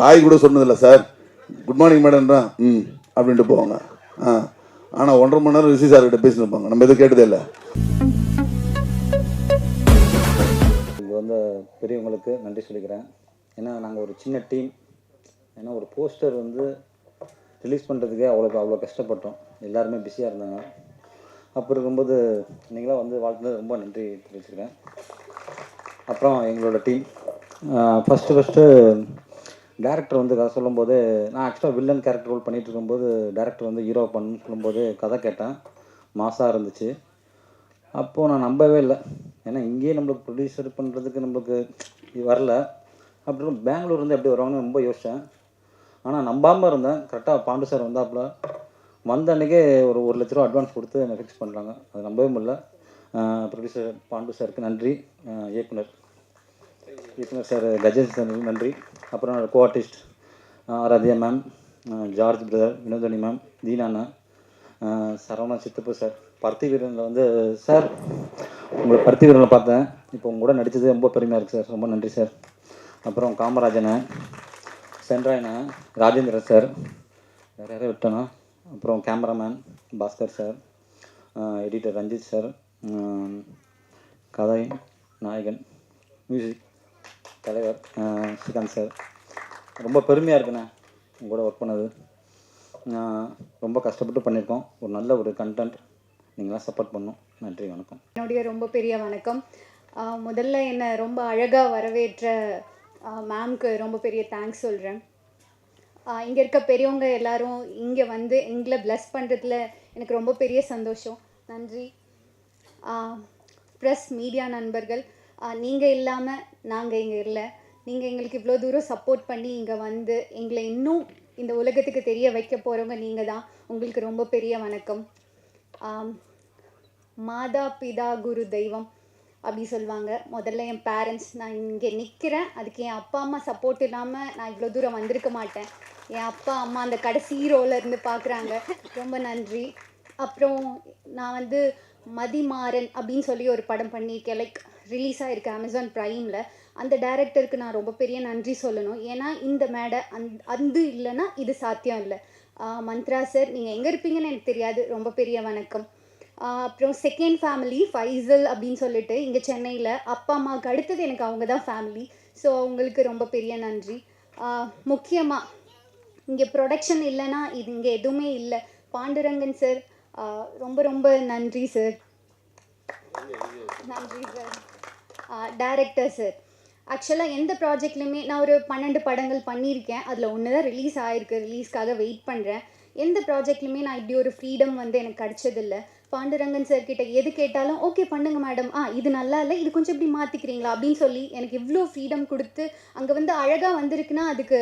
Hi கூட சொன்னதில்லை sir, good morning மேடம்ன்றா அப்படின்ட்டு போவாங்க. ஆனால் 1.5 மணி நேரம் ரிஷி சார்கிட்ட பேசிட்டு இருப்பாங்க, நம்ம எதுவும் கேட்டதே இல்லை. இது வந்து பெரியவங்களுக்கு நன்றி சொல்லிக்கிறேன். ஏன்னா நாங்கள் ஒரு சின்ன டீம். ஏன்னா ஒரு போஸ்டர் வந்து ரிலீஸ் பண்ணுறதுக்கே அவ்வளோ கஷ்டப்பட்டோம். எல்லாருமே பிஸியாக இருந்தாங்க. அப்போ இருக்கும்போது நீங்களாம் வந்து வாழ்த்துனது ரொம்ப நன்றி தெரிவிச்சுக்கிறேன். அப்புறம் எங்களோட டீம் ஃபஸ்ட்டு டேரக்டர் வந்து கதை சொல்லும்போது, நான் ஆக்சுவலாக வில்லன் கேரக்டர் ரோல் பண்ணிகிட்டு இருக்கும்போது டேரக்டர் வந்து ஹீரோ பண்ணுன்னு சொல்லும்போது கதை கேட்டேன். மாசாக இருந்துச்சு. அப்போது நான் நம்பவே இல்லை. ஏன்னா இங்கேயே நம்மளுக்கு ப்ரொடியூசர் பண்ணுறதுக்கு நம்மளுக்கு இது வரல. அப்புறம் பெங்களூர்லேருந்து எப்படி வருவாங்கன்னு ரொம்ப யோசித்தேன். ஆனால் நம்பாமல் இருந்தேன். கரெக்டாக பாண்டு சார் வந்தாப்புல. வந்த அன்றைக்கே ஒரு 1 லட்ச ரூபா அட்வான்ஸ் கொடுத்து என்னை ஃபிக்ஸ் பண்ணுறாங்க. அது நம்பவே முடியல. ப்ரொடியூசர் பாண்டு சாருக்கு நன்றி. இயக்குனர் சார் கஜேஷ் சார் நன்றி. அப்புறம் co artist Aradhya ma'am, George brother, Vinodhini ma'am, தீனாண்ணா, சரவணா சித்தப்பு சார், பருத்தி வீரனில் வந்து சார் உங்களை பருத்தி வீரனில் பார்த்தேன். இப்போ உங்க கூட நடித்தது ரொம்ப பெருமையாக இருக்குது சார். ரொம்ப நன்றி சார். அப்புறம் காமராஜனை, சென்ட்ராயனை, ராஜேந்திரன் சார், வேறு யாரையும் விட்டேனா. அப்புறம் cameraman Bhaskar sir, editor Ranjith sir, கதை நாயகன், மியூசிக் தலைவர் ஸ்ரீகாந்த் சார். ரொம்ப பெருமையாக இருக்குண்ணே உங்களோட ஒர்க் பண்ணது. ரொம்ப கஷ்டப்பட்டு பண்ணியிருக்கோம். ஒரு நல்ல ஒரு கண்டென்ட் நீங்களாம் சப்போர்ட் பண்ணணும். நன்றி, வணக்கம். என்னுடைய ரொம்ப பெரிய வணக்கம். முதல்ல என்னை ரொம்ப அழகாக வரவேற்ற மேம்க்கு ரொம்ப பெரிய தேங்க்ஸ் சொல்கிறேன். இங்கே இருக்க பெரியவங்க எல்லாரும் இங்கே வந்து எங்களை ப்ளஸ் பண்ணுறதுல எனக்கு ரொம்ப பெரிய சந்தோஷம். நன்றி. ப்ரெஸ் மீடியா நண்பர்கள், நீங்கள் இல்லாமல் நாங்கள் இங்கே இல்லை. நீங்கள் எங்களுக்கு இவ்வளோ தூரம் சப்போர்ட் பண்ணி இங்கே வந்து எங்களை இன்னும் இந்த உலகத்துக்கு தெரிய வைக்க போகிறவங்க நீங்கள் தான். உங்களுக்கு ரொம்ப பெரிய வணக்கம். மாதா பிதா குரு தெய்வம் அப்படி சொல்லுவாங்க. முதல்ல என் பேரண்ட்ஸ், நான் இங்கே நிற்கிறேன், அதுக்கு என் அப்பா அம்மா சப்போர்ட் இல்லாமல் நான் இவ்வளோ தூரம் வந்திருக்க மாட்டேன். என் அப்பா அம்மா அந்த கடைசி ரோல இருந்து பார்க்குறாங்க. ரொம்ப நன்றி. அப்புறம் நான் வந்து மதிமாறன் அப்படின்னு சொல்லி ஒரு படம் பண்ணியிருக்கேன், லைக் ரிலீஸ் ஆகிருக்கு அமேசான் ப்ரைமில். அந்த டைரக்டருக்கு நான் ரொம்ப பெரிய நன்றி சொல்லணும். ஏன்னா இந்த மேடை அது இல்லைன்னா இது சாத்தியம் இல்லை. மந்த்ரா சார், நீங்கள் எங்கே இருப்பீங்கன்னு எனக்கு தெரியாது. ரொம்ப பெரிய வணக்கம். அப்புறம் செகண்ட் ஃபேமிலி ஃபைசல் அப்படின்னு சொல்லிட்டு இங்கே சென்னையில் அப்பா அம்மாவுக்கு அடுத்தது எனக்கு அவங்க தான் ஃபேமிலி. ஸோ அவங்களுக்கு ரொம்ப பெரிய நன்றி. முக்கியமாக இங்கே ப்ரொடக்ஷன் இல்லைன்னா இது இங்கே எதுவுமே இல்லை. பாண்டுரங்கன் சார், ரொம்ப ரொம்ப நன்றி சார். நன்றி சார். டைரக்டர் சார், ஆக்சுவலாக எந்த ப்ராஜெக்ட்லையுமே நான் ஒரு 12 படங்கள் பண்ணியிருக்கேன். அதில் ஒன்று தான் ரிலீஸ் ஆகிருக்கு. ரிலீஸ்க்காக வெயிட் பண்ணுறேன். எந்த ப்ராஜெக்ட்லையுமே நான் இப்படி ஒரு ஃப்ரீடம் வந்து எனக்கு கிடச்சதில்லை. பாண்டுரங்கன் சார் கிட்ட எது கேட்டாலும் ஓகே பண்ணுங்க மேடம், இது நல்லா இல்லை, இது கொஞ்சம் இப்படி மாற்றிக்கிறீங்களா அப்படின்னு சொல்லி எனக்கு இவ்வளோ ஃப்ரீடம் கொடுத்து அங்கே வந்து அழகாக வந்திருக்குன்னா அதுக்கு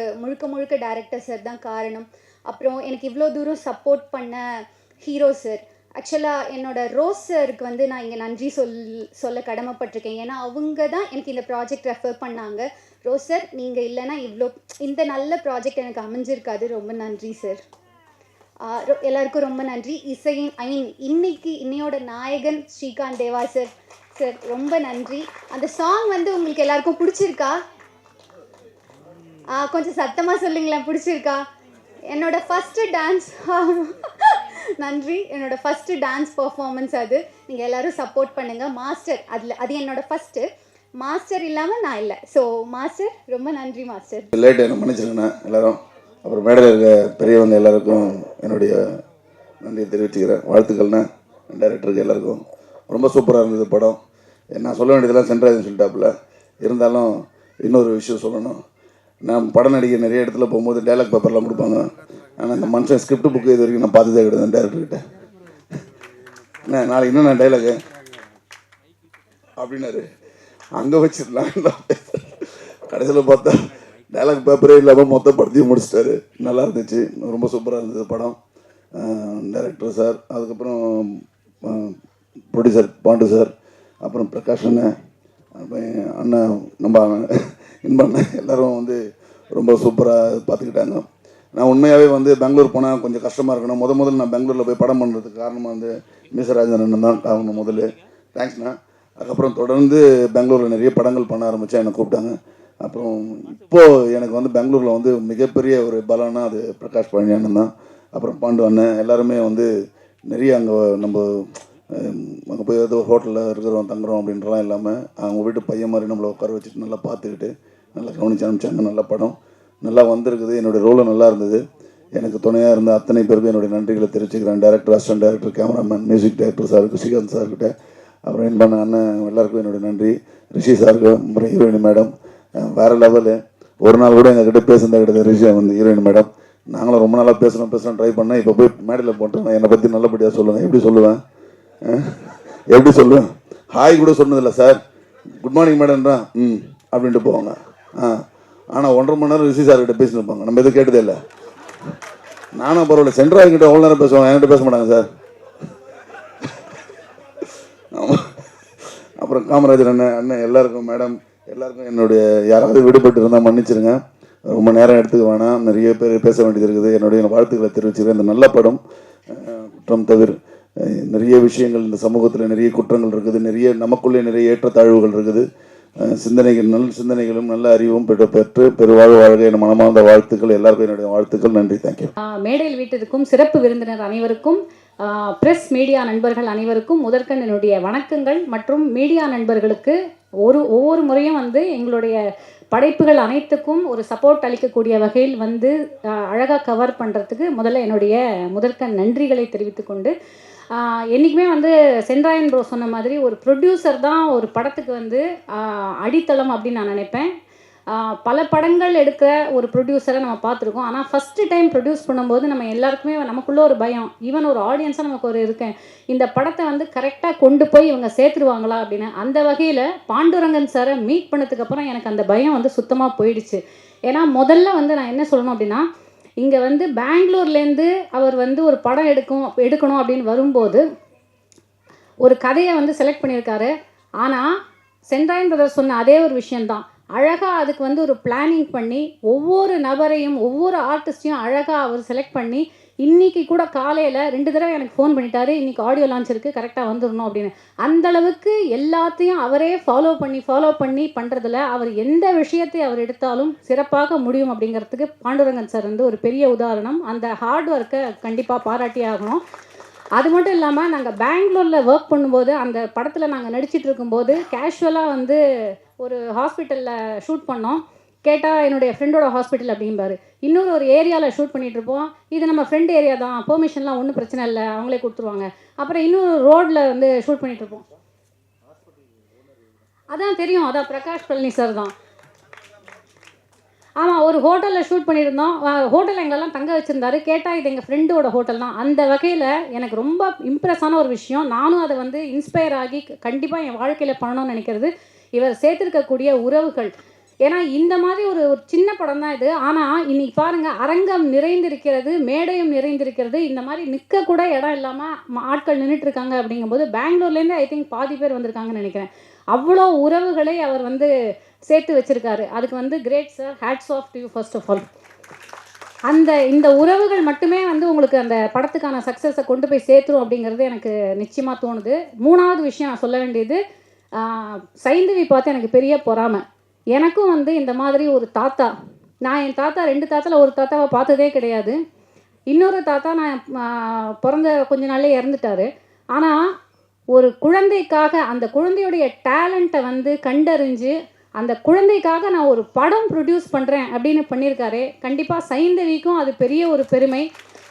முழுக்க டைரக்டர் சார் தான் காரணம். அப்புறம் எனக்கு இவ்வளோ தூரம் சப்போர்ட் பண்ண ஹீரோ சார், ஆக்சுவலாக என்னோட ரோஸ் சாருக்கு வந்து நான் இங்கே நன்றி சொல்ல கடமைப்பட்டிருக்கேன். ஏன்னா அவங்க தான் எனக்கு இந்த ப்ராஜெக்ட் ரெஃபர் பண்ணாங்க. ரோஸ் சார், நீங்கள் இல்லைன்னா இந்த நல்ல ப்ராஜெக்ட் எனக்கு அமைஞ்சிருக்காது. ரொம்ப நன்றி சார். எல்லாருக்கும் ரொம்ப நன்றி. இன்னையோட நாயகன் ஸ்ரீகாந்த் தேவா சார். சார் ரொம்ப நன்றி. அந்த சாங் வந்து உங்களுக்கு எல்லாருக்கும் பிடிச்சிருக்கா? கொஞ்சம் சத்தமாக சொல்லுங்களேன், பிடிச்சிருக்கா? என்னோட ஃபஸ்ட்டு டான்ஸ் நன்றி. என்னோட ஃபஸ்ட்டு டான்ஸ் பர்ஃபார்மன்ஸ் அது. நீங்கள் எல்லோரும் சப்போர்ட் பண்ணுங்கள். மாஸ்டர் அது என்னோட ஃபஸ்ட்டு. மாஸ்டர் இல்லாமல் நான் இல்லை. ஸோ மாஸ்டர், ரொம்ப நன்றி மாஸ்டர். லேட் என்ன மன்னிச்சிருங்கண்ணா எல்லாரும். அப்புறம் மேடையில் இருக்க பெரியவங்க எல்லாருக்கும் என்னுடைய நன்றியை தெரிவிச்சுக்கிறேன். வாழ்த்துக்கள்ண்ணா. டைரக்டருக்கு எல்லாருக்கும் ரொம்ப சூப்பராக இருந்தது படம். நான் சொல்ல வேண்டியதெல்லாம் சென்ட்ராஜன் சொல்லிட்டாப்புல. இருந்தாலும் இன்னொரு விஷயம் சொல்லணும். நான் படம் நடிக்க நிறைய இடத்துல போகும்போது டைலாக் பேப்பர்லாம் கொடுப்பாங்க. ஆனால் இந்த மனுஷன் ஸ்கிரிப்ட் புக்கு இது வரைக்கும் நான் பார்த்ததே கிடையாது டேரக்டர்கிட்ட. நாளைக்கு இன்னும் நான் டைலாகு அப்படின்னாரு. அங்கே வச்சிடலாம். கடைசியில் பார்த்தா டைலாக் பேப்பரே இல்லாமல் மொத்த படத்தையும் முடிச்சிட்டாரு. நல்லா இருந்துச்சு. ரொம்ப சூப்பராக இருந்தது படம். டைரக்டர் சார், அதுக்கப்புறம் ப்ரொடியூசர் பாண்டு சார், அப்புறம் பிரகாஷ் அண்ணன், அண்ணன் நம்ம இன்பண்ணன், எல்லோரும் வந்து ரொம்ப சூப்பராக பார்த்துக்கிட்டாங்க. நான் உண்மையாகவே வந்து பெங்களூர் போனால் கொஞ்சம் கஷ்டமாக இருக்கணும். முதல்ல நான் பெங்களூரில் போய் படம் பண்ணுறதுக்கு காரணமாக வந்து மீசராஜன் அண்ணன் தான் அவங்க முதல்ல. தேங்க்ஸ்ண்ணா. அதுக்கப்புறம் தொடர்ந்து பெங்களூரில் நிறைய படங்கள் பண்ண ஆரம்பித்தேன். என்னை கூப்பிட்டாங்க. அப்புறம் இப்போது எனக்கு வந்து பெங்களூரில் வந்து மிகப்பெரிய ஒரு பலம்னா அது பிரகாஷ் பழனி அண்ணன் தான். அப்புறம் பாண்டு அண்ணன் எல்லாருமே வந்து நிறைய அங்கே நம்ம அங்கே போய் ஏதோ ஹோட்டலில் இருக்கிறோம் தங்குறோம் அப்படின்றலாம் இல்லாமல் அவங்க வீட்டு பையன் மாதிரி நம்மளை உட்கார வச்சுட்டு நல்லா பார்த்துக்கிட்டு நல்லா கவனிச்சு அனுப்பிச்சாங்க. நல்ல படம் நல்லா வந்திருக்குது. என்னுடைய ரோலும் நல்லா இருந்தது. எனக்கு துணையாக இருந்த அத்தனை பேருக்கும் என்னுடைய நன்றிகளை தெரிவிச்சுக்கிறேன். Director, assistant director, cameraman, music director சாருக்கு, ஸ்ரீகாந்த் சார்கிட்ட, அப்புறம் என் பண்ண அண்ணன் எல்லாருக்கும் என்னுடைய நன்றி. ரிஷி சாருக்கு, அப்புறம் ஹீரோயின் மேடம் வேறு லெவலு. ஒரு நாள் கூட எங்ககிட்ட பேசுனதே கிடையாது ரிஷி வந்து ஹீரோயின் மேடம். நாங்களும் ரொம்ப நாளாக பேசணும் ட்ரை பண்ணேன். இப்போ போய் மேடையில் போட்டேன். என்னை பற்றி நல்லபடியாக சொல்லுவேன். எப்படி சொல்லுவேன் ஹாய் கூட சொன்னதில்லை சார். குட் மார்னிங் மேடம்ன்றா அப்படின்ட்டு போவாங்க. ஆனால் 1.5 மணி நேரம் ரிஷி சார்கிட்ட பேசினிருப்பாங்க. நம்ம எதுவும் கேட்டதே இல்லை. நானும் பரவாயில்ல, சென்ட்ராய்கிட்ட எவ்வளோ நேரம் பேசுவாங்க, என்கிட்ட பேச மாட்டாங்க சார். ஆமாம். அப்புறம் காமராஜர் அண்ணன் எல்லாருக்கும், மேடம் எல்லாருக்கும் என்னுடைய யாராவது விடுபட்டு இருந்தால் மன்னிச்சிருங்க. ரொம்ப நேரம் எடுத்துக்க வேணாம், நிறைய பேர் பேச வேண்டியது இருக்குது. என்னுடைய வாழ்த்துக்களை தெரிவிச்சுக்கிறேன். இந்த நல்ல படம் குற்றம் தவிர நிறைய விஷயங்கள் இந்த சமூகத்தில் நிறைய குற்றங்கள் இருக்குது, நிறைய நமக்குள்ளே நிறைய ஏற்றத்தாழ்வுகள் இருக்குது. நல்ல சிந்தனைகளும் நல்ல அறிவும் பெற்று பெருவாழ்வு வாழ்க என் மனமார்ந்த வாழ்த்துக்கள். எல்லாருக்கும் என்னுடைய வாழ்த்துக்கள். நன்றி. தேங்க்யூ. மேடையில் வீட்டிற்கும் சிறப்பு விருந்தினர் அனைவருக்கும், பிரஸ் மீடியா நண்பர்கள் அனைவருக்கும் முதற்கண் என்னுடைய வணக்கங்கள். மற்றும் மீடியா நண்பர்களுக்கு ஒவ்வொரு முறையும் வந்து எங்களுடைய படைப்புகள் அனைத்துக்கும் ஒரு சப்போர்ட் அளிக்கக்கூடிய வகையில் வந்து அழகாக கவர் பண்ணுறதுக்கு முதல்ல என்னுடைய முதற்கண் நன்றிகளை தெரிவித்துக்கொண்டு, என்றைக்குமே வந்து சென்ட்ராயன் ப்ரோ சொன்ன மாதிரி ஒரு ப்ரொடியூசர் தான் ஒரு படத்துக்கு வந்து அடித்தளம் அப்படின்னு நான் நினைப்பேன். பல படங்கள் எடுக்கிற ஒரு ப்ரொடியூசரை நம்ம பார்த்துருக்கோம். ஆனால் ஃபஸ்ட்டு டைம் ப்ரொடியூஸ் பண்ணும்போது நம்ம எல்லாருக்குமே நமக்குள்ளே ஒரு பயம், ஈவன் ஒரு ஆடியன்ஸாக நமக்கு ஒரு இருக்கேன், இந்த படத்தை வந்து கரெக்டாக கொண்டு போய் இவங்க சேர்த்துருவாங்களா அப்படின்னு. அந்த வகையில் பாண்டுரங்கன் சாரை மீட் பண்ணதுக்கப்புறம் எனக்கு அந்த பயம் வந்து சுத்தமாக போயிடுச்சு. ஏன்னா முதல்ல வந்து நான் என்ன சொல்லணும் அப்படின்னா, இங்கே வந்து பெங்களூர்லேருந்து அவர் வந்து ஒரு படம் எடுக்கணும் அப்படின்னு வரும்போது ஒரு கதையை வந்து செலக்ட் பண்ணியிருக்காரு. ஆனால் சென்ட்ராயன் பிரதர் சொன்ன அதே ஒரு விஷயந்தான், அழகாக அதுக்கு வந்து ஒரு பிளானிங் பண்ணி ஒவ்வொரு நபரையும் ஒவ்வொரு ஆர்டிஸ்டையும் அழகாக அவர் செலக்ட் பண்ணி, இன்றைக்கி கூட காலையில் 2 தடவை எனக்கு ஃபோன் பண்ணிட்டாரு, இன்றைக்கி ஆடியோ லான்ச் இருக்குது, கரெக்டாக வந்துடணும் அப்படின்னு. அந்தளவுக்கு எல்லாத்தையும் அவரே ஃபாலோ பண்ணி பண்ணுறதுல அவர் எந்த விஷயத்தை அவர் எடுத்தாலும் சிறப்பாக முடியும் அப்படிங்கிறதுக்கு பாண்டுரங்கன் சார் வந்து ஒரு பெரிய உதாரணம். அந்த ஹார்ட் ஒர்க்கை கண்டிப்பாக பாராட்டி ஆகணும். அது மட்டும் இல்லாமல் நாங்கள் பெங்களூரில் ஒர்க் பண்ணும்போது, அந்த படத்தில் நாங்கள் நடிச்சிட்டு இருக்கும்போது கேஷுவலாக வந்து ஒரு ஹாஸ்பிட்டலில் ஷூட் பண்ணோம். கேட்டால் என்னுடைய ஃப்ரெண்டோட ஹாஸ்பிட்டல் அப்படிம்பாரு. இன்னொரு ஒரு ஏரியாவில் ஷூட் பண்ணிகிட்ருப்போம். இது நம்ம ஃப்ரெண்ட் ஏரியா தான், பெர்மிஷன்லாம் ஒன்றும் பிரச்சனை இல்லை, அவங்களே கொடுத்துருவாங்க. அப்புறம் இன்னொரு ரோட்டில் வந்து ஷூட் பண்ணிகிட்ருப்போம். அதான் தெரியும், அதான் பிரகாஷ் பழனி சார் தான். ஆமாம், ஒரு ஹோட்டலில் ஷூட் பண்ணியிருந்தோம். ஹோட்டலில் எங்களெல்லாம் தங்க வச்சுருந்தாரு. கேட்டால் இது எங்கள் ஃப்ரெண்டோட ஹோட்டல் தான். அந்த வகையில் எனக்கு ரொம்ப இம்ப்ரெஸ்ஸான ஒரு விஷயம், நானும் அதை வந்து இன்ஸ்பயர் ஆகி கண்டிப்பாக என் வாழ்க்கையில் பண்ணணும்னு நினைக்கிறது இவர் சேர்த்துருக்கக்கூடிய உறவுகள். ஏன்னா இந்த மாதிரி ஒரு சின்ன படம் தான் இது. ஆனால் இன்னைக்கு பாருங்கள், அரங்கம் நிறைந்திருக்கிறது, மேடையும் நிறைந்திருக்கிறது. இந்த மாதிரி நிற்க கூட இடம் இல்லாமல் ஆட்கள் நின்றுட்டுருக்காங்க. அப்படிங்கும்போது பெங்களூர்லேருந்து ஐ திங்க் பாதி பேர் வந்திருக்காங்கன்னு நினைக்கிறேன். அவ்வளோ உறவுகளை அவர் வந்து சேர்த்து வச்சுருக்காரு. அதுக்கு வந்து great sir, hats off to you first of all. இந்த உறவுகள் மட்டுமே வந்து உங்களுக்கு அந்த படத்துக்கான சக்ஸஸை கொண்டு போய் சேர்த்துரும் அப்படிங்கிறது எனக்கு நிச்சயமாக தோணுது. 3வது விஷயம் நான் சொல்ல வேண்டியது, சைந்தவி பார்த்து எனக்கு பெரிய பொறாமை. எனக்கும் வந்து இந்த மாதிரி ஒரு தாத்தா, நான் என் தாத்தா 2 தாத்தாவில் ஒரு தாத்தாவை பார்த்ததே கிடையாது. இன்னொரு தாத்தா நான் பிறந்த கொஞ்ச நாள்லேயே இறந்துட்டார். ஆனால் ஒரு குழந்தைக்காக அந்த குழந்தையுடைய டேலண்ட்டை வந்து கண்டறிஞ்சு அந்த குழந்தைக்காக நான் ஒரு படம் ப்ரொடியூஸ் பண்ணுறேன் அப்படின்னு பண்ணியிருக்காரு. கண்டிப்பாக சைந்தவிக்கும் அது பெரிய ஒரு பெருமை,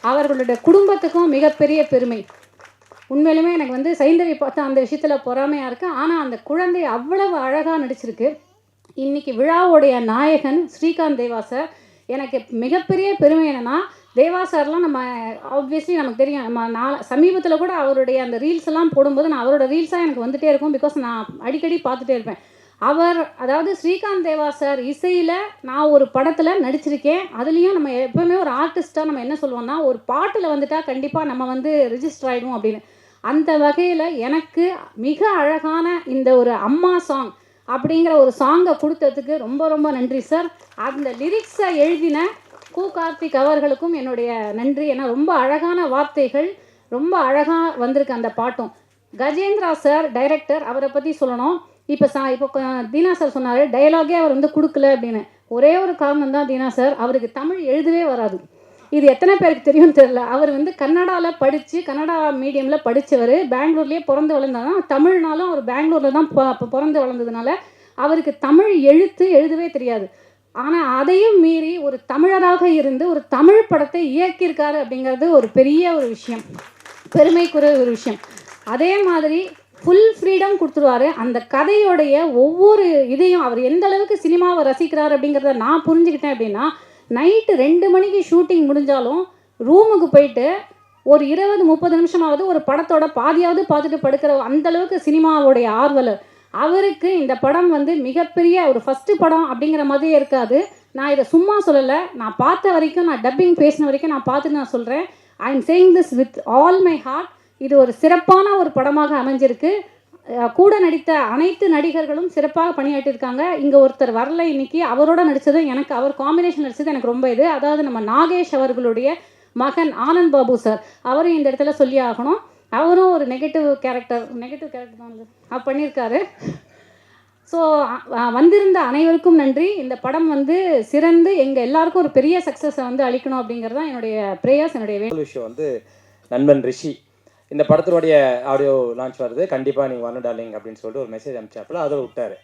அவர்களுடைய குடும்பத்துக்கும் மிகப்பெரிய பெருமை. உண்மையிலுமே எனக்கு வந்து சைந்தவி பார்த்து அந்த விஷயத்தில் பொறாமையாக இருக்குது. ஆனால் அந்த குழந்தை அவ்வளவு அழகாக நடிச்சிருக்கு. இன்றைக்கி விழாவுடைய நாயகன் ஸ்ரீகாந்த் தேவா சார். எனக்கு மிகப்பெரிய பெருமை என்னென்னா, தேவா சார்லாம் நம்ம ஆப்வியஸ்லி நமக்கு தெரியும், நம்ம சமீபத்தில் கூட அவருடைய அந்த ரீல்ஸ் எல்லாம் போடும்போது நான் அவரோட ரீல்ஸாக எனக்கு வந்துகிட்டே இருக்கும். பிகாஸ் நான் அடிக்கடி பார்த்துட்டே இருப்பேன். அதாவது ஸ்ரீகாந்த் தேவா சார் இசையில் நான் ஒரு படத்தில் நடிச்சிருக்கேன். அதுலேயும் நம்ம எப்போவுமே ஒரு ஆர்டிஸ்ட்டாக நம்ம என்ன சொல்லுவோம்னா, ஒரு பாட்டில் வந்துட்டால் கண்டிப்பாக நம்ம வந்து ரிஜிஸ்டர் ஆகிடும் அப்படின்னு. அந்த வகையில் எனக்கு மிக அழகான இந்த ஒரு அம்மா சாங் அப்படிங்கிற ஒரு சாங்கை கொடுத்ததுக்கு ரொம்ப ரொம்ப நன்றி சார். அந்த லிரிக்ஸை எழுதின கு கார்த்திக் அவர்களுக்கும் என்னுடைய நன்றி. ஏன்னா ரொம்ப அழகான வார்த்தைகள், ரொம்ப அழகாக வந்திருக்கு அந்த பாட்டும். கஜேந்திரா சார் டைரக்டர், அவரை பற்றி சொல்லணும். இப்போ தீனா சார் சொன்னார் டயலாகே அவர் வந்து கொடுக்கல அப்படின்னு. ஒரே ஒரு காரணம் தான் தீனா சார், அவருக்கு தமிழ் எழுதவே வராது. இது எத்தனை பேருக்கு தெரியும்னு தெரியல. அவர் வந்து கன்னடாவில் படித்து கன்னடா மீடியமில் படித்தவர், பெங்களூர்லேயே பிறந்து வளர்ந்தாலும் தமிழ்னாலும் அவர் பெங்களூரில் தான் பிறந்து வளர்ந்ததுனால அவருக்கு தமிழ் எழுதவே தெரியாது. ஆனால் அதையும் மீறி ஒரு தமிழராக இருந்து ஒரு தமிழ் படத்தை இயக்கியிருக்காரு அப்படிங்கிறது ஒரு பெரிய ஒரு விஷயம், பெருமைக்குரிய ஒரு விஷயம். அதே மாதிரி ஃபுல் ஃப்ரீடம் கொடுத்துருவாரு. அந்த கதையோடைய ஒவ்வொரு இதையும் அவர் எந்த அளவுக்கு சினிமாவை ரசிக்கிறார் அப்படிங்கிறத நான் புரிஞ்சுக்கிட்டேன். அப்படின்னா நைட்டு 2 மணிக்கு ஷூட்டிங் முடிஞ்சாலும் ரூமுக்கு போயிட்டு ஒரு 20-30 நிமிஷமாவது ஒரு படத்தோட பாதியாவது பார்த்துட்டு படுக்கிற அந்தளவுக்கு சினிமாவோடைய ஆர்வலர். அவருக்கு இந்த படம் வந்து மிகப்பெரிய ஒரு ஃபஸ்ட்டு படம் அப்படிங்கிற மாதிரியே இருக்காது. நான் இதை சும்மா சொல்லலை, நான் பார்த்த வரைக்கும், நான் டப்பிங் பேசின வரைக்கும் நான் பார்த்துட்டு நான் சொல்கிறேன். I am saying this with all my heart. இது ஒரு சிறப்பான ஒரு படமாக அமைஞ்சிருக்கு. கூட நடித்த அனைத்து நடிகர்களும் சிறப்பாக பணியாற்றியிருக்காங்க. இங்கே ஒருத்தர் வரல இன்னைக்கு, அவரோட நடித்ததும் எனக்கு, அவர் காம்பினேஷன் நடித்தது எனக்கு ரொம்ப இது. அதாவது நம்ம நாகேஷ் அவர்களுடைய மகன் ஆனந்த் பாபு சார், அவரும் இந்த இடத்துல சொல்லி ஆகணும். அவரும் ஒரு நெகட்டிவ் கேரக்டர் தான் பண்ணியிருக்காரு. ஸோ வந்திருந்த அனைவருக்கும் நன்றி. இந்த படம் வந்து சிறந்து எங்கள் எல்லாருக்கும் ஒரு பெரிய சக்ஸஸை வந்து அளிக்கணும் அப்படிங்கிறது தான் என்னுடைய ப்ரேயர்ஸ். என்னுடைய விஷயம் வந்து நண்பன் ரிஷி இந்த படத்தினுடைய ஆடியோ லான்ச் வருது, கண்டிப்பாக நீங்கள் வரணும் டார்லிங் அப்படின்னு சொல்லிட்டு ஒரு மெசேஜ் அனுப்பிச்சாப்புல, அதை விட்டார்.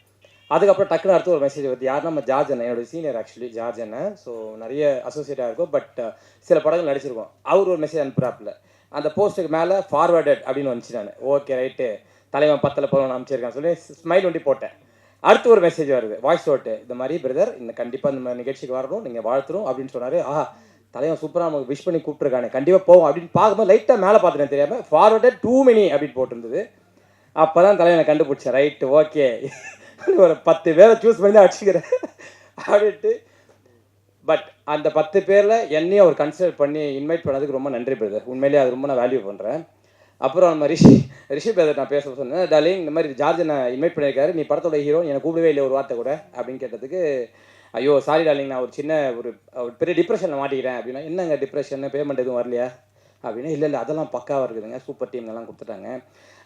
அதுக்கப்புறம் டக்குனு அடுத்து ஒரு மெசேஜ் வருது. யாருன்னா நம்ம ஜார்ஜ் அண்ணன், என்னோட சீனியர் ஆக்சுவலி ஜார்ஜ் அண்ணன். ஸோ நிறைய அசோசியேட்டாக இருக்கும், பட் சில படங்கள் நடிச்சிருக்கோம். அவர் ஒரு மெசேஜ் அனுப்புறாப்புல, அந்த போஸ்ட்டுக்கு மேலே ஃபார்வர்டட் அப்படின்னு வந்துச்சு. நான் ஓகே ரைட்டு தலைவன் 10ல் போகணும்னு அனுப்பிச்சிருக்கான்னு சொல்லி ஸ்மைல் ஒண்டி போட்டேன். அடுத்து ஒரு மெசேஜ் வருது, வாய்ஸ் நோட்டு, இந்த மாதிரி பிரதர் இந்த கண்டிப்பாக இந்த மாதிரி நிகழ்ச்சிக்கு வரணும், நீங்கள் வாழ்த்துரும் அப்படின்னு சொன்னார். தலைவன் சூப்பராக நமக்கு விஷ் பண்ணி கூப்பிட்ருக்கானே, கண்டிப்பாக போவோம் அப்படின்னு பார்க்கும்போது லைட்டாக மேலே பார்த்துட்டேன், தெரியாமல் ஃபார்வர்டட் 2 many அப்படின்னு போட்டிருந்தது. அப்போ தான் தலைவனை கண்டுபிடிச்சேன். ரைட்டு ஓகே, ஒரு 10 பேரை சூஸ் பண்ணி தான் அடிச்சுக்கிறேன் அப்படின்ட்டு. பட் அந்த 10 பேரில் என்னையும் அவர் கன்சிடர் பண்ணி இன்வைட் பண்ணதுக்கு ரொம்ப நன்றி பிரதர். உண்மையிலேயே அது ரொம்ப நான் வேல்யூ பண்ணுறேன். அப்புறம் நம்ம ரிஷி பிரதர் நான் பேச சொன்னேன், டார்லிங் இந்த மாதிரி ஜார்ஜ் நான் இன்வைட் பண்ணியிருக்காரு, நீ படத்தோட ஹீரோ, எனக்கு கூப்பிடவே இல்லை ஒரு வார்த்தை கூட அப்படின்னு கேட்டதுக்கு, ஐயோ சாரி டார்லிங் நான் ஒரு பெரிய டிப்ரெஷனில் மாட்டிக்கிறேன் அப்படின்னா. என்னங்க டிப்ரெஷன், பேமெண்ட் எதுவும் வரலையா அப்படின்னா, இல்லை அதெல்லாம் பக்காவாக இருக்குதுங்க, சூப்பர் டீம்லாம் கொடுத்துட்டாங்க.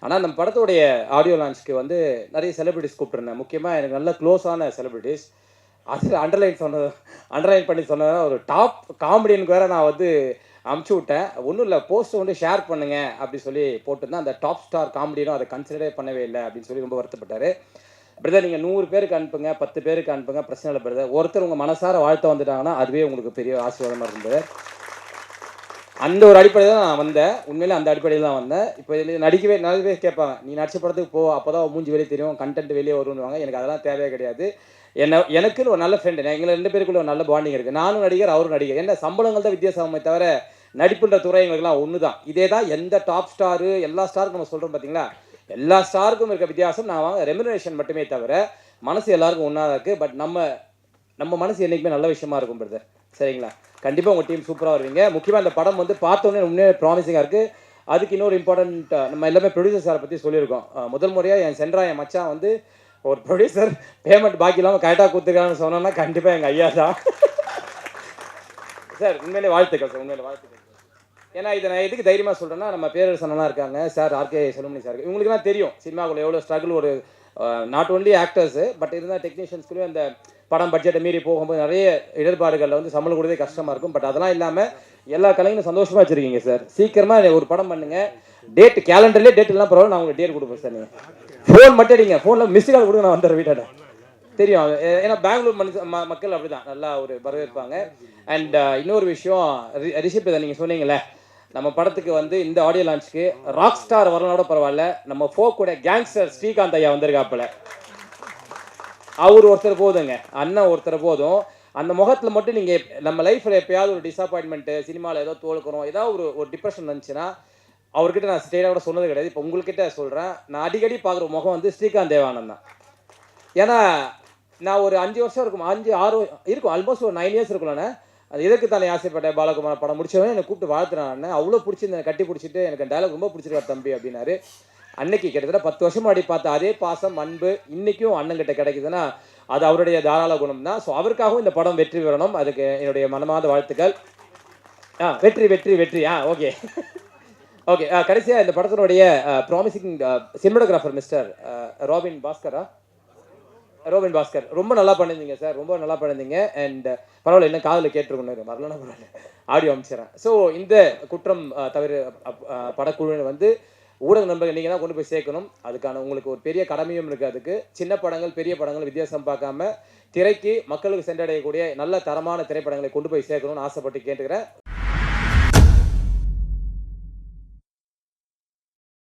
ஆனால் நம்ம படத்தோடைய ஆடியோ லான்ச்சுக்கு வந்து நிறைய செலிபிரிட்டிஸ் கூப்பிட்டுருந்தேன். முக்கியமாக எனக்கு நல்ல க்ளோஸான செலிபிரிட்டிஸ். அது அண்டர்லைன் பண்ணி சொன்னதான் ஒரு டாப் காமெடியனுக்கு வேறு நான் வந்து அமுச்சு விட்டேன். ஒன்றும் இல்லை, போஸ்ட்டை வந்து ஷேர் பண்ணுங்க அப்படி சொல்லி போட்டுருந்தேன். அந்த டாப் ஸ்டார் காமெடியும் அதை கன்சிடரே பண்ணவே இல்லை அப்படின்னு சொல்லி ரொம்ப வருத்தப்பட்டார். பிரதர் நீங்கள் 100 பேருக்கு அனுப்புங்க, 10 பேருக்கு அனுப்புங்க, பிரச்சனை இல்லை பிரதர். ஒருத்தர் உங்கள் மனசார வாழ்த்த வந்துட்டாங்கன்னா அதுவே உங்களுக்கு பெரிய ஆசீர்வாதமாக இருந்தது. அந்த ஒரு அடிப்படையில் தான் நான் வந்தேன். உண்மையிலே அந்த அடிப்படையில் தான் வந்தேன். இப்போ நிறைய பேர் கேட்பாங்க, நீ நடிச்ச படத்துக்கு போ, அப்போ தான் மூஞ்சி வெளியே தெரியும், கண்டென்ட் வெளியே வருவாங்க. எனக்கு அதெல்லாம் தேவையே கிடையாது. எனக்குன்னு ஒரு நல்ல ஃப்ரெண்டு, எங்களை 2 பேருக்குள்ள ஒரு நல்ல பாண்டிங் இருக்குது. நானும் நடிகர், அவரும் நடிகர். என்ன சம்பளங்கள் தான் வித்தியாசமே தவிர நடிப்புன்ற துறை எங்களுக்குலாம் ஒன்று தான். இதே தான் எந்த டாப் ஸ்டாரு எல்லா ஸ்டாருக்கும் நம்ம சொல்கிறோம் பார்த்தீங்களா, எல்லா ஸ்டாருக்கும் இருக்க வித்தியாசம் நான் ரெமுனரேஷன் மட்டுமே தவிர மனசு எல்லாருக்கும் ஒன்றா தான் இருக்குது. பட் நம்ம மனசு என்றைக்குமே நல்ல விஷயமா இருக்கும் பிரதர், சரிங்களா? கண்டிப்பாக உங்கள் டீம் சூப்பராக வருவீங்க. முக்கியமாக இந்த படம் வந்து பார்த்தோன்னே உண்மையாக ப்ராமிசிங்காக இருக்குது. அதுக்கு இன்னொரு இம்பார்ட்டண்ட், நம்ம எல்லாமே ப்ரொடியூசர் சாரை பற்றி சொல்லியிருக்கோம். முதல் முறையாக என் மச்சான் வந்து ஒரு ப்ரொடியூசர் பேமெண்ட் பாக்கி இல்லாமல் கரெக்டாக கொடுத்துருக்கான்னு சொன்னோன்னா கண்டிப்பாக எங்கள் ஐயா தான் சார். உண்மையிலே வாழ்த்துக்கள் சார், உண்மையிலே வாழ்த்துக்கள். ஏன்னா இதை நான் எதுக்கு தைரியமாக சொல்கிறேன்னா, நம்ம பேரரசனெல்லாம் இருக்காங்க சார், ஆர்கே செல்வமணி சார், இவங்களுக்குலாம் தெரியும் சினிமாக்குள்ள எவ்வளோ ஸ்ட்ரகிள். ஒரு நாட் ஒன்லி ஆக்டர்ஸு, பட் இருந்தால் டெக்னீஷியன்ஸ்குள்ளேயும் அந்த படம் பட்ஜெட்டை மீறி போகும்போது நிறைய இடர்பாடுகளில் வந்து சம்பளம் கொடுத்தே கஷ்டமாக இருக்கும். பட் அதெல்லாம் இல்லாமல் எல்லா கலைஞரும் சந்தோஷமாக வச்சுருக்கீங்க சார். சீக்கிரமாக ஒரு படம் பண்ணுங்கள், டேட் கேலண்டர்லேயே டேட் எல்லாம் பரவாயில்ல, நான் உங்களுக்கு டேட் கொடுப்பேன் சார். நீங்கள் ஃபோன் மட்டும் அடிங்க, ஃபோனில் மிஸ்டு கால் கொடுங்க, நான் வந்துடுறேன் வீட்டாட. தெரியும், ஏன்னா பெங்களூர் மக்கள் அப்படி தான் நல்லா ஒரு வரவேற்பாங்க. அண்ட் இன்னொரு விஷயம், ரிஷிப் இதை நீங்கள் சொன்னீங்களே, நம்ம படத்துக்கு வந்து இந்த ஆடியோ லான்ச்சுக்கு ராக் ஸ்டார் வரலோட பரவாயில்ல, நம்ம ஃபோக்கோட கேங்ஸ்டர் ஸ்ரீகாந்த் ஐயா வந்திருக்காப்புல. அவர் ஒருத்தர் போதுங்க, அண்ணன் ஒருத்தர் போதும். அந்த முகத்தில் மட்டும் நீங்கள் நம்ம லைஃப்பில் எப்பயாவது ஒரு டிசப்பாயின்மெண்ட்டு, சினிமாவில் ஏதோ தோல்க்கிறோம், ஏதாவது ஒரு டிப்ரெஷன் இருந்துச்சுன்னா அவர்கிட்ட நான் ஸ்டேட்டாக கூட சொன்னது கிடையாது. இப்போ உங்கள்கிட்ட சொல்கிறேன், நான் அடிக்கடி பார்க்குற முகம் வந்து ஸ்ரீகாந்த் தேவானந்த் தான். ஏன்னா நான் ஒரு 5 வருஷம் இருக்கும், 5-6 இருக்கும், ஆல்மோஸ்ட் ஒரு 9 இயர்ஸ் இருக்கும்லண்ணே. அது எதற்கு தானே ஆசைப்பட்டேன் பாலகுமார் படம் முடிச்சவனே என்னை கூப்பிட்டு வாழ்த்துறான். அவ்வளோ பிடிச்சிருந்தேன், கட்டி பிடிச்சிட்டு எனக்கு டைலாக் ரொம்ப பிடிச்சிருக்காரு தம்பி அப்படின்னாரு. அன்னைக்கு கிட்டத்தட்ட 10 வருஷம் முன்னாடி பார்த்த அதே பாசம் அன்பு இன்றைக்கும் அண்ணங்கிட்ட கிடைக்குதுன்னா அது அவருடைய தாராள குணம் தான். ஸோ அவருக்காகவும் இந்த படம் வெற்றி பெறணும், அதுக்கு என்னுடைய மனமார்ந்த வாழ்த்துக்கள். வெற்றி வெற்றி வெற்றி. ஓகே கடைசியாக இந்த படத்தினுடைய promising cinematographer mister Robin Bhaskara, Robin Bhaskar ரொம்ப நல்லா பண்ணியிருந்தீங்க சார், ரொம்ப நல்லா பண்ணியிருந்தீங்க. அண்ட் பரவாயில்ல, என்ன காதில் கேட்டிருக்கணும், வரலன்னா பரவாயில்ல, ஆடியோ அமைச்சிடறேன். ஸோ இந்த குற்றம் தவிர படக்குழுவினர் வந்து ஊடக நண்பர்கள் நீங்கள் தான் கொண்டு போய் சேர்க்கணும். அதுக்கான உங்களுக்கு ஒரு பெரிய கடமையும் இருக்குது. அதுக்கு சின்ன படங்கள் பெரிய படங்கள் வித்தியாசம் பார்க்காம திரைக்கு மக்களுக்கு சென்றடையக்கூடிய நல்ல தரமான திரைப்படங்களை கொண்டு போய் சேர்க்கணும்னு ஆசைப்பட்டு கேட்டுக்கிறேன்.